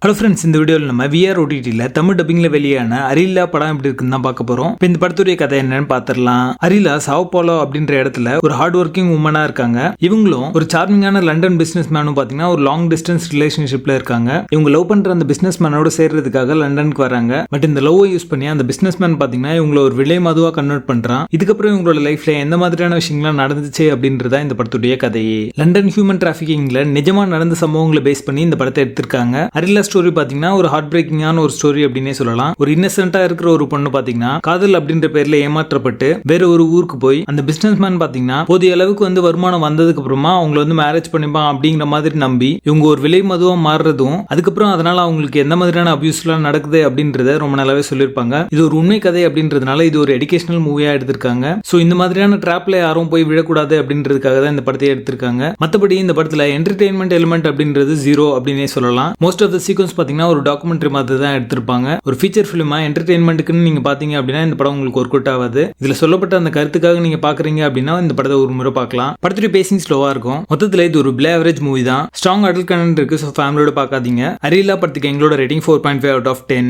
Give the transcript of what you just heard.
Hello friends, இந்த வீடியோவில் நம்ம விஆர் ஓடிடியில் தமிழ் டப்பிங்கில் வெளியான அரிலா படம் எப்படி இருக்குன்னு தான் பார்க்க போகிறோம். இப்போ இந்த படத்துடைய கதை என்னன்னு பார்த்துடலாம். அரிலா சாவோ பாலோ அப்படின்ற இடத்துல ஒரு ஹார்ட் ஒர்க்கிங் உமனாக இருக்காங்க. இவங்களும் ஒரு சார்மிங்கான லண்டன் பிஸ்னஸ் மேனும் பார்த்தீங்கன்னா ஒரு லாங் டிஸ்டன்ஸ் ரிலேஷன்ஷிப்பில் இருக்காங்க. இவங்க லவ் பண்ணுற அந்த பிஸ்னஸ் மேனோட சேர்றதுக்காக லண்டனுக்கு வராங்க. பட் இந்த லவ்வை யூஸ் பண்ணி அந்த பிஸ்னஸ் மேன் பார்த்தீங்கன்னா இவங்களை ஒரு விலை மதுவாக கன்வெர்ட் பண்ணுறான். இதுக்கப்புறம் இவங்களோட லைஃப்ல எந்த மாதிரியான விஷயங்கள்லாம் நடந்துச்சு அப்படின்றதா இந்த படத்துடைய கதையே. லண்டன் ஹியூமன் டிராஃபிக்கிங்ல நிஜமா நடந்த சம்பவங்களை பேஸ் பண்ணி இந்த படத்தை எடுத்திருக்காங்க. அரிலா ஸ்டோரி பாத்தீங்கன்னா ஒரு ஹார்ட் பிரேக்கிங்கான ஒரு ஸ்டோரி அப்படின்னே சொல்லலாம். ஒரு இன்னசென்ட்டா இருக்கிற ஒரு பொண்ணு பாத்தீங்கன்னா காதல் அப்படின்ற பேர்ல ஏமாற்றப்பட்டு வேற ஒரு ஊருக்கு போய் அந்த பிசினஸ் மேன் பாத்தீங்கன்னா போதிய அளவுக்கு வருமானம் வந்ததுக்கு அப்புறமா அவங்களை மேரேஜ் பண்ணிப்பான் அப்படிங்கிற மாதிரி நம்பி இவங்க ஒரு விலை மதுவா மாறுறதும், அதுக்கப்புறம் அதனால அவங்களுக்கு எந்த மாதிரியான அபியூஸ் எல்லாம் நடக்குது அப்படின்றத ரொம்ப நல்லாவே சொல்லியிருப்பாங்க. இது ஒரு உண்மை கதை அப்படின்றதுனால இது ஒரு எஜுகேஷனல் மூவியா எடுத்திருக்காங்க. சோ இந்த மாதிரியான டிராப்ல யாரும் போய் விழக்கூடாது அப்படின்றதுக்காக தான் இந்த படத்தை எடுத்திருக்காங்க. மற்றபடி இந்த படத்துல என்டர்டெயின்மெண்ட் எலிமெண்ட் அப்படின்றது ஜீரோ அப்படின்னே சொல்லலாம். மோஸ்ட் ஆஃப் த சீக்வன்ஸ் பாத்தீங்கன்னா ஒரு டாக்குமெண்ட்ரி மாதிரி தான் எடுத்திருப்பாங்க. ஒரு ஃபீச்சர் ஃபிலிமா என்டர்டெயின்மெண்ட்டுக்குன்னு நீங்க பாத்தீங்க அப்படின்னா இந்த படம் உங்களுக்கு ஒர்க் அவுட் ஆகாது. இதுல சொல்லப்பட்ட அந்த கருத்துக்காக நீங்க பாக்குறீங்க அப்படின்னா இந்த படத்தை ஒரு முறை பார்க்கலாம். படத்துடைய பேசிங் ஸ்லோவா இருக்கும். மொத்தத்துல இது ஒரு பிளே ஆவரேஜ் மூவி தான். ஸ்ட்ராங் அடல்ட் கண்டென்ட் இருக்கு. ஸோ ஃபேமிலியோட பார்க்காதீங்க. அரிலா படத்துக்கு எங்களோட ரேட்டிங் 4.5 out of 10.